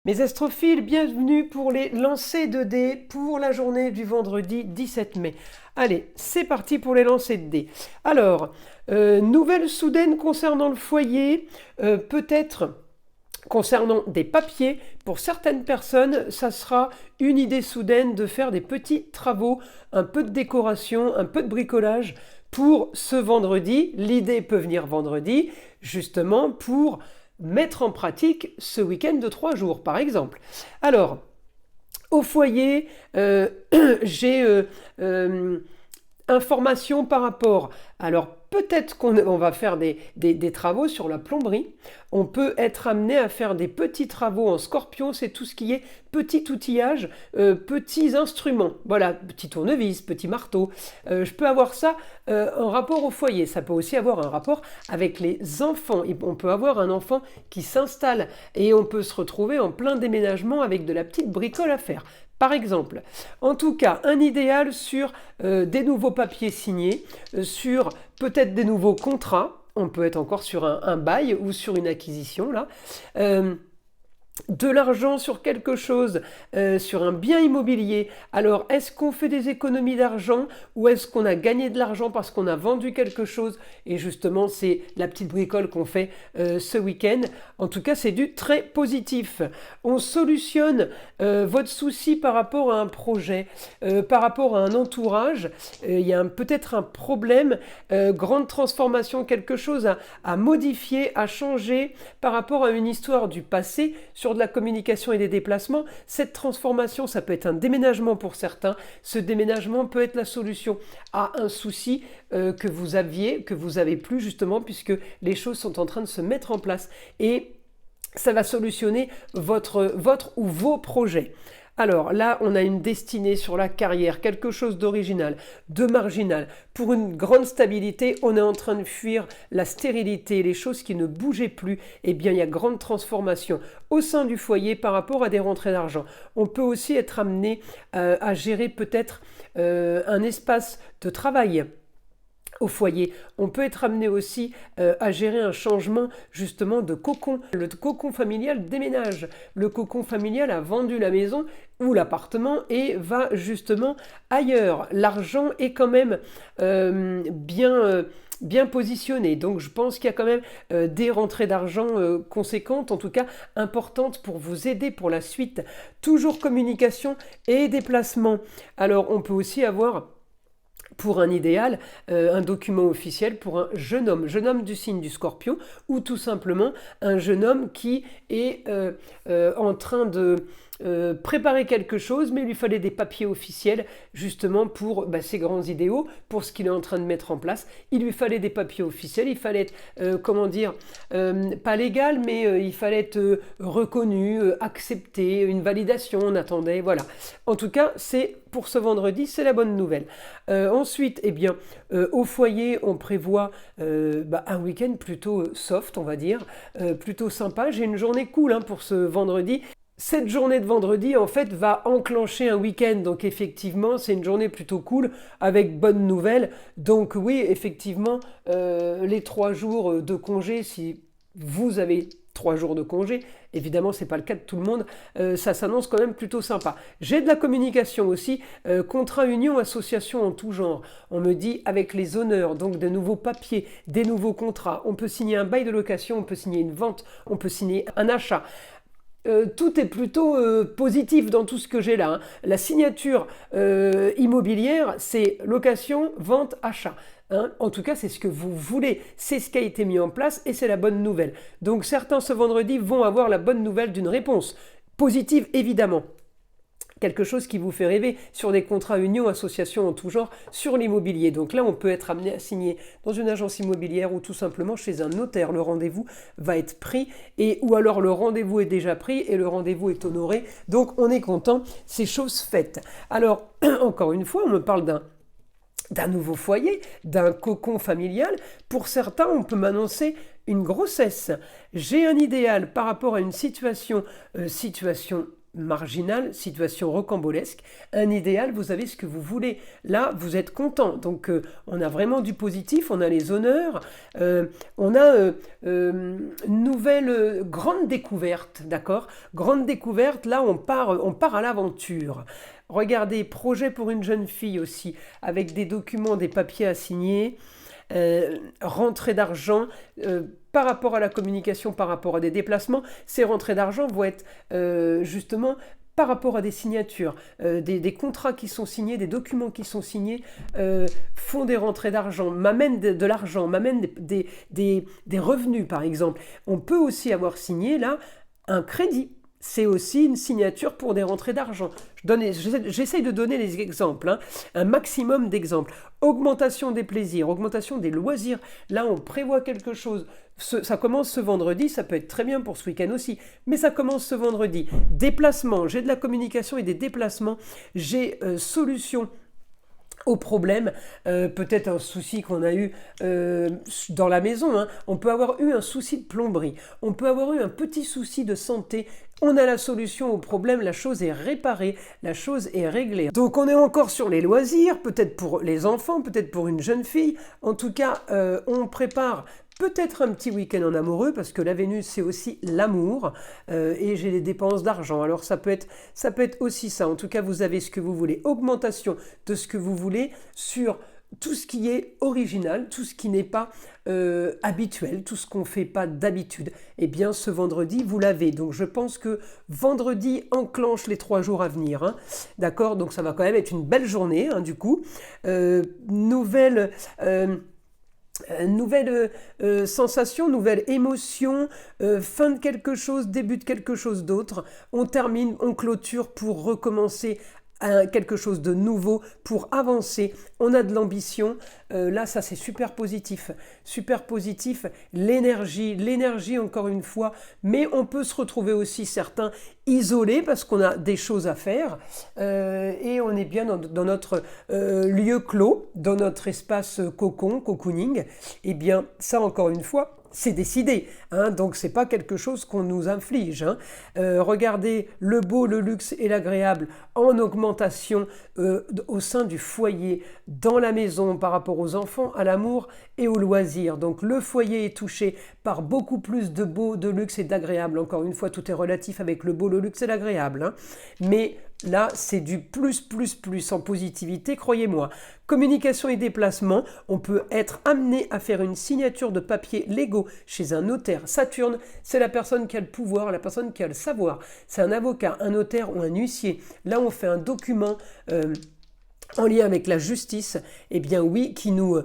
Mes astrophiles, bienvenue pour les lancers de dés pour la journée du vendredi 17 mai. Allez, c'est parti pour les lancers de dés. Alors, nouvelle soudaine concernant le foyer, peut-être concernant des papiers. Pour certaines personnes, ça sera une idée soudaine de faire des petits travaux, un peu de décoration, un peu de bricolage pour ce vendredi. L'idée peut venir vendredi, justement pour mettre en pratique ce week-end de 3 jours, par exemple. Alors, au foyer, j'ai information par rapport. Alors, peut-être qu'on va faire des travaux sur la plomberie. On peut être amené à faire des petits travaux en scorpion, c'est tout ce qui est petit outillage, petits instruments. Voilà, petit tournevis, petit marteau. Je peux avoir ça en rapport au foyer. Ça peut aussi avoir un rapport avec les enfants. On peut avoir un enfant qui s'installe et on peut se retrouver en plein déménagement avec de la petite bricole à faire. Par exemple, en tout cas, un idéal sur des nouveaux papiers signés, sur peut-être des nouveaux contrats. On peut être encore sur un bail ou sur une acquisition là. De l'argent sur quelque chose, sur un bien immobilier. Alors, est-ce qu'on fait des économies d'argent ou est-ce qu'on a gagné de l'argent parce qu'on a vendu quelque chose? Et justement, c'est la petite bricole qu'on fait ce week-end. En tout cas, c'est du très positif. On solutionne votre souci par rapport à un projet, par rapport à un entourage. Il y a peut-être un problème, grande transformation, quelque chose à modifier, à changer par rapport à une histoire du passé, sur de la communication et des déplacements. Cette transformation, ça peut être un déménagement pour certains. Ce déménagement peut être la solution à un souci que vous aviez, que vous avez plus justement, puisque les choses sont en train de se mettre en place. Et ça va solutionner votre ou vos projets. Alors là, on a une destinée sur la carrière, quelque chose d'original, de marginal. Pour une grande stabilité, on est en train de fuir la stérilité, les choses qui ne bougeaient plus. Eh bien, il y a grande transformation au sein du foyer par rapport à des rentrées d'argent. On peut aussi être amené à gérer peut-être un espace de travail au foyer. On peut être amené aussi à gérer un changement justement de cocon. Le cocon familial déménage. Le cocon familial a vendu la maison ou l'appartement et va justement ailleurs. L'argent est quand même bien positionné. Donc je pense qu'il y a quand même des rentrées d'argent conséquentes, en tout cas importantes pour vous aider pour la suite. Toujours communication et déplacement. Alors on peut aussi avoir pour un idéal, un document officiel pour un jeune homme du signe du Scorpion, ou tout simplement un jeune homme qui est en train de préparer quelque chose, mais il lui fallait des papiers officiels justement pour ses grands idéaux, pour ce qu'il est en train de mettre en place. Il lui fallait des papiers officiels, il fallait être, pas légal, mais il fallait être reconnu, accepté, une validation, on attendait, voilà. En tout cas, c'est pour ce vendredi, c'est la bonne nouvelle. Ensuite, eh bien, au foyer, on prévoit un week-end plutôt soft, on va dire, plutôt sympa. J'ai une journée cool pour ce vendredi. Cette journée de vendredi, en fait, va enclencher un week-end. Donc, effectivement, c'est une journée plutôt cool, avec bonnes nouvelles. Donc, oui, effectivement, les 3 jours de congé, si vous avez 3 jours de congé, évidemment c'est pas le cas de tout le monde, ça s'annonce quand même plutôt sympa. J'ai de la communication aussi, contrat, union, association en tout genre. On me dit avec les honneurs, donc de nouveaux papiers, des nouveaux contrats. On peut signer un bail de location, on peut signer une vente, on peut signer un achat. Tout est plutôt positif dans tout ce que j'ai là. La signature immobilière, c'est location, vente, achat. En tout cas, c'est ce que vous voulez, c'est ce qui a été mis en place et c'est la bonne nouvelle. Donc certains ce vendredi vont avoir la bonne nouvelle d'une réponse positive, évidemment. Quelque chose qui vous fait rêver sur des contrats union, association en tout genre, sur l'immobilier. Donc là, on peut être amené à signer dans une agence immobilière ou tout simplement chez un notaire. Le rendez-vous va être pris ou alors le rendez-vous est déjà pris et le rendez-vous est honoré. Donc on est content, c'est chose faite. Alors, encore une fois, on me parle d'un nouveau foyer, d'un cocon familial. Pour certains, on peut m'annoncer une grossesse. J'ai un idéal par rapport à une situation marginale, situation rocambolesque. Un idéal, vous avez ce que vous voulez. Là, vous êtes content. Donc, on a vraiment du positif, on a les honneurs, on a nouvelle grande découverte, d'accord? Grande découverte, là, on part à l'aventure. Regardez, projet pour une jeune fille aussi, avec des documents, des papiers à signer. Rentrée d'argent par rapport à la communication, par rapport à des déplacements, ces rentrées d'argent vont être justement par rapport à des signatures, des contrats qui sont signés, des documents qui sont signés, font des rentrées d'argent, m'amènent de l'argent, m'amènent des revenus par exemple. On peut aussi avoir signé là un crédit. C'est aussi une signature pour des rentrées d'argent. J'essaye de donner des exemples, hein, un maximum d'exemples. Augmentation des plaisirs, augmentation des loisirs. Là, on prévoit quelque chose. Ça commence ce vendredi, ça peut être très bien pour ce week-end aussi, mais ça commence ce vendredi. Déplacement, j'ai de la communication et des déplacements. J'ai solution au problème, peut-être un souci qu'on a eu dans la maison, hein. On peut avoir eu un souci de plomberie, on peut avoir eu un petit souci de santé, on a la solution au problème, la chose est réparée, la chose est réglée. Donc on est encore sur les loisirs, peut-être pour les enfants, peut-être pour une jeune fille, en tout cas on prépare peut-être un petit week-end en amoureux, parce que la Vénus, c'est aussi l'amour, et j'ai des dépenses d'argent. Alors ça peut être aussi ça. En tout cas, vous avez ce que vous voulez. Augmentation de ce que vous voulez sur tout ce qui est original, tout ce qui n'est pas habituel, tout ce qu'on ne fait pas d'habitude. Eh bien, ce vendredi, vous l'avez. Donc, je pense que vendredi enclenche les 3 jours à venir. Hein. D'accord? Donc, ça va quand même être une belle journée, hein, du coup. Nouvelle sensation, nouvelle émotion, fin de quelque chose, début de quelque chose d'autre. On termine, on clôture pour recommencer quelque chose de nouveau, pour avancer. On a de l'ambition. Là, ça c'est super positif. Super positif. L'énergie encore une fois. Mais on peut se retrouver aussi certains isolés parce qu'on a des choses à faire. Et on est bien dans notre lieu clos, dans notre espace cocooning. Eh bien, ça encore une fois, c'est décidé, hein, donc c'est pas quelque chose qu'on nous inflige. Hein. Regardez le beau, le luxe et l'agréable en augmentation au sein du foyer, dans la maison, par rapport aux enfants, à l'amour et aux loisirs. Donc le foyer est touché par beaucoup plus de beau, de luxe et d'agréable. Encore une fois, tout est relatif avec le beau, le luxe et l'agréable. Hein. Mais là, c'est du plus en positivité, croyez-moi. Communication et déplacement, on peut être amené à faire une signature de papier légaux chez un notaire. Saturne, c'est la personne qui a le pouvoir, la personne qui a le savoir. C'est un avocat, un notaire ou un huissier. Là, on fait un document en lien avec la justice, eh bien oui, qui nous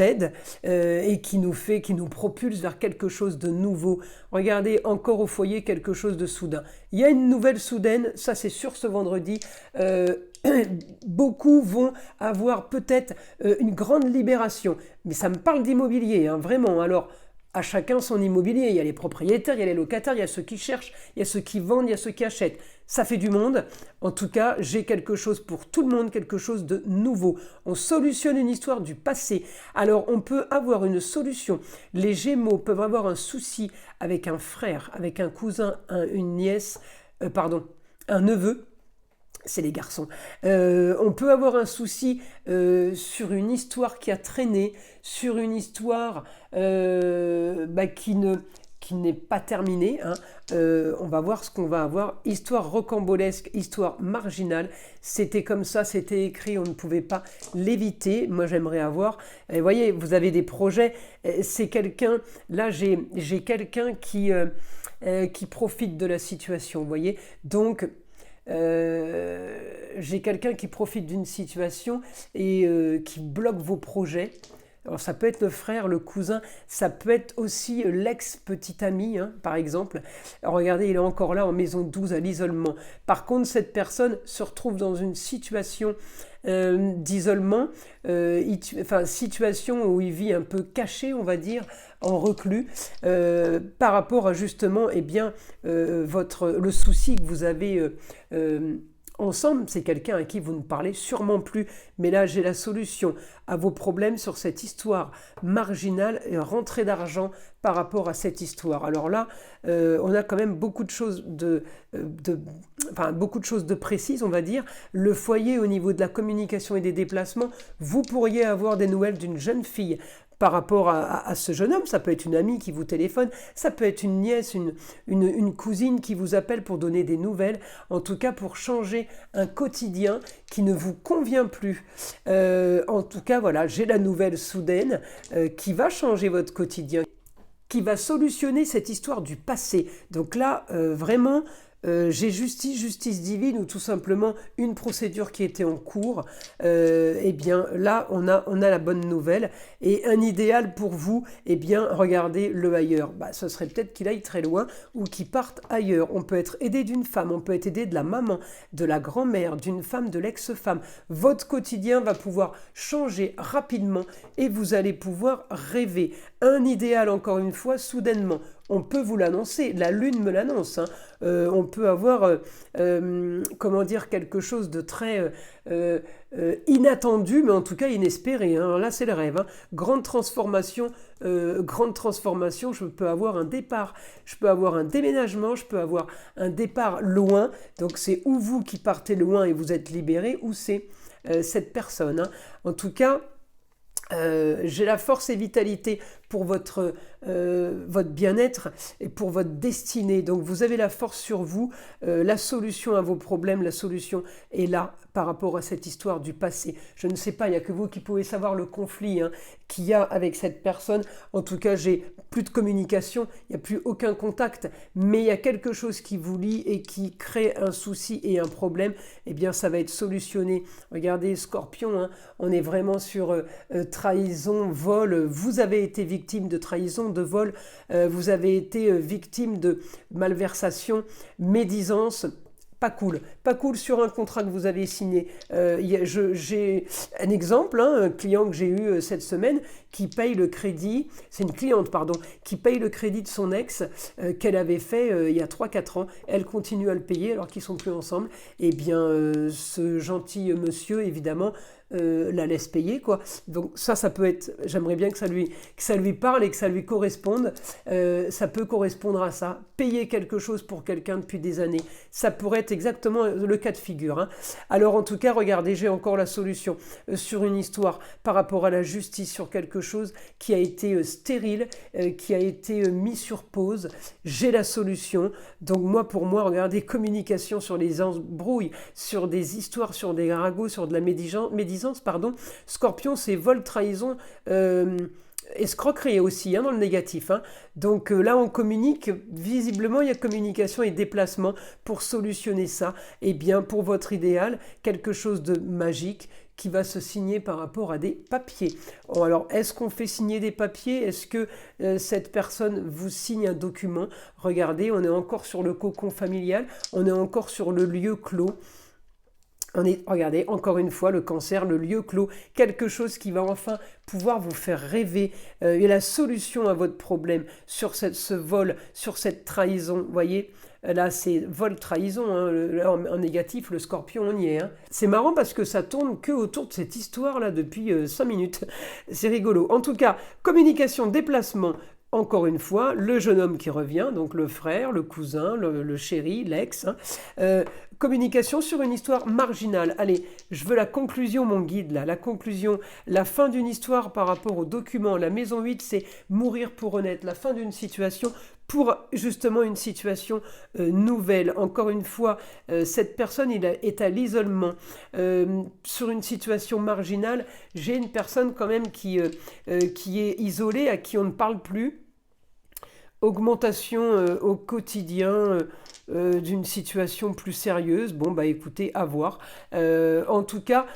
aide et qui nous propulse vers quelque chose de nouveau. Regardez, encore au foyer, quelque chose de soudain. Il y a une nouvelle soudaine, ça c'est sûr ce vendredi. Beaucoup vont avoir peut-être une grande libération. Mais ça me parle d'immobilier, hein, vraiment. Alors, à chacun son immobilier. Il y a les propriétaires, il y a les locataires, il y a ceux qui cherchent, il y a ceux qui vendent, il y a ceux qui achètent. Ça fait du monde. En tout cas, j'ai quelque chose pour tout le monde, quelque chose de nouveau. On solutionne une histoire du passé. Alors, on peut avoir une solution. Les Gémeaux peuvent avoir un souci avec un frère, avec un cousin, une nièce, un neveu. C'est les garçons. On peut avoir un souci sur une histoire qui a traîné, sur une histoire qui n'est pas terminée. Hein. On va voir ce qu'on va avoir. Histoire rocambolesque, histoire marginale. C'était comme ça, c'était écrit, on ne pouvait pas l'éviter. Moi, j'aimerais avoir... Vous voyez, vous avez des projets. C'est quelqu'un... Là, j'ai quelqu'un qui profite de la situation, vous voyez. Donc... j'ai quelqu'un qui profite d'une situation et qui bloque vos projets. Alors ça peut être le frère, le cousin, ça peut être aussi l'ex-petit ami, hein, par exemple. Alors, regardez, il est encore là en maison 12 à l'isolement. Par contre, cette personne se retrouve dans une situation d'isolement, situation où il vit un peu caché, on va dire, en reclus, par rapport à justement, le souci que vous avez ensemble, c'est quelqu'un à qui vous ne parlez sûrement plus. Mais là, j'ai la solution à vos problèmes sur cette histoire marginale et rentrée d'argent par rapport à cette histoire. Alors là, on a quand même beaucoup de choses beaucoup de choses de précises, on va dire. Le foyer au niveau de la communication et des déplacements, vous pourriez avoir des nouvelles d'une jeune fille par rapport à ce jeune homme. Ça peut être une amie qui vous téléphone, ça peut être une nièce, une cousine qui vous appelle pour donner des nouvelles, en tout cas pour changer un quotidien qui ne vous convient plus. En tout cas, voilà, j'ai la nouvelle soudaine qui va changer votre quotidien, qui va solutionner cette histoire du passé. Donc là, vraiment, j'ai justice divine ou tout simplement une procédure qui était en cours. Eh bien là, on a la bonne nouvelle. Et un idéal pour vous, eh bien, regardez le ailleurs. Ce serait peut-être qu'il aille très loin ou qu'il parte ailleurs. On peut être aidé d'une femme, on peut être aidé de la maman, de la grand-mère, d'une femme, de l'ex-femme. Votre quotidien va pouvoir changer rapidement et vous allez pouvoir rêver. Un idéal, encore une fois, soudainement. On peut vous l'annoncer, la lune me l'annonce. On peut avoir, comment dire, quelque chose de très inattendu, mais en tout cas inespéré. Alors là, c'est le rêve. Grande transformation, je peux avoir un départ, je peux avoir un déménagement, je peux avoir un départ loin. Donc c'est ou vous qui partez loin et vous êtes libéré, ou c'est cette personne. En tout cas, j'ai la force et vitalité pour votre bien-être et pour votre destinée. Donc vous avez la force sur vous, la solution à vos problèmes, la solution est là par rapport à cette histoire du passé. Je ne sais pas, il n'y a que vous qui pouvez savoir le conflit qu'il y a avec cette personne. En tout cas, j'ai plus de communication, il n'y a plus aucun contact, mais il y a quelque chose qui vous lie et qui crée un souci et un problème. Eh bien, ça va être solutionné. Regardez, Scorpion, on est vraiment sur trahison, vol. Vous avez été victime de trahison, de vol. Vous avez été victime de malversation, médisance. Pas cool sur un contrat que vous avez signé. J'ai un exemple, un client que j'ai eu cette semaine qui paye le crédit, c'est une cliente, pardon, qui paye le crédit de son ex qu'elle avait fait il y a 3-4 ans. Elle continue à le payer alors qu'ils ne sont plus ensemble. Eh bien, ce gentil monsieur, évidemment, la laisse payer, quoi. Donc ça peut être, j'aimerais bien que ça lui parle et que ça lui corresponde. Ça peut correspondre à ça. Payer quelque chose pour quelqu'un depuis des années, ça pourrait être exactement le cas de figure. Alors en tout cas, regardez, j'ai encore la solution sur une histoire par rapport à la justice, sur quelque chose qui a été stérile, qui a été mis sur pause. J'ai la solution. Donc pour moi, regardez, communication sur les embrouilles, sur des histoires, sur des ragots, sur de la médisance, Scorpion, c'est vol, trahison, escroquerie aussi, dans le négatif. Donc là, on communique. Visiblement, il y a communication et déplacement pour solutionner ça. Et bien, pour votre idéal, quelque chose de magique qui va se signer par rapport à des papiers. Alors, est-ce qu'on fait signer des papiers? Est-ce que cette personne vous signe un document? Regardez, on est encore sur le cocon familial, on est encore sur le lieu clos. Regardez, encore une fois, le cancer, le lieu clos, quelque chose qui va enfin pouvoir vous faire rêver. Et la solution à votre problème sur ce vol, sur cette trahison, vous voyez, là c'est vol-trahison, en négatif, le Scorpion, on y est. C'est marrant parce que ça tourne que autour de cette histoire-là depuis 5 minutes. C'est rigolo. En tout cas, communication, déplacement. Encore une fois, le jeune homme qui revient, donc le frère, le cousin, le chéri, l'ex. Communication sur une histoire marginale. Allez, je veux la conclusion, mon guide, là. La conclusion, la fin d'une histoire par rapport au document. La maison 8, c'est mourir pour renaître. La fin d'une situation pour justement une situation nouvelle. Encore une fois, cette personne est à l'isolement. Sur une situation marginale, j'ai une personne quand même qui est isolée, à qui on ne parle plus. Augmentation au quotidien d'une situation plus sérieuse. Bon, écoutez, à voir. En tout cas,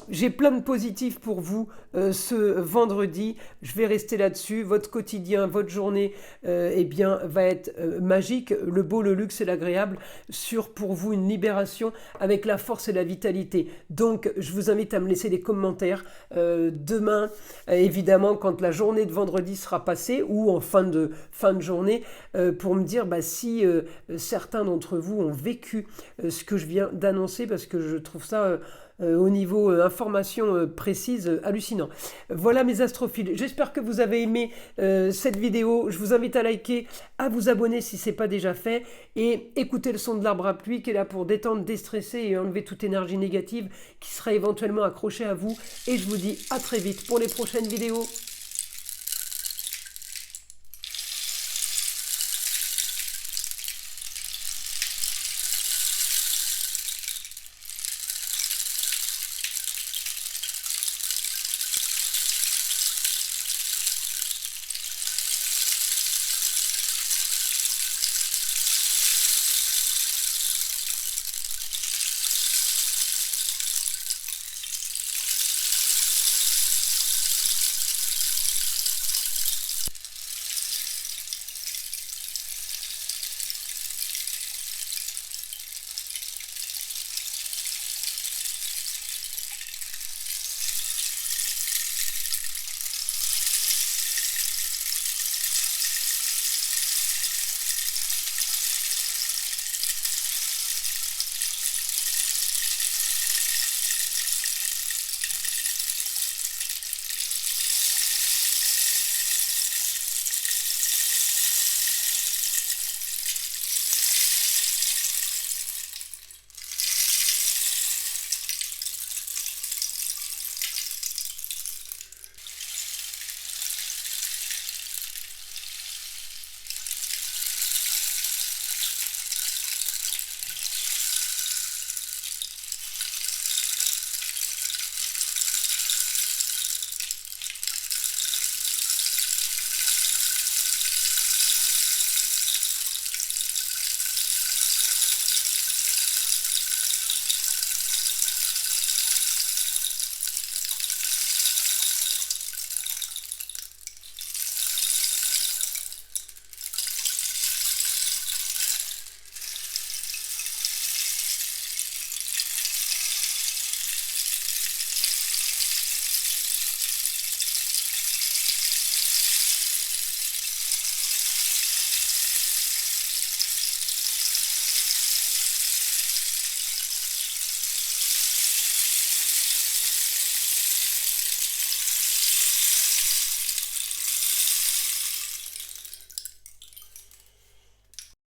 J'ai plein de positifs pour vous ce vendredi. Je vais rester là-dessus. Votre quotidien, votre journée, eh bien, va être magique. Le beau, le luxe et l'agréable. Sur pour vous une libération avec la force et la vitalité. Donc, je vous invite à me laisser des commentaires demain, évidemment, quand la journée de vendredi sera passée ou en fin de journée, pour me dire si certains d'entre vous ont vécu ce que je viens d'annoncer, parce que je trouve ça au niveau information précise, hallucinant. Voilà mes astrophiles, j'espère que vous avez aimé cette vidéo. Je vous invite à liker, à vous abonner si ce n'est pas déjà fait, et écoutez le son de l'arbre à pluie qui est là pour détendre, déstresser et enlever toute énergie négative qui sera éventuellement accrochée à vous. Et je vous dis à très vite pour les prochaines vidéos.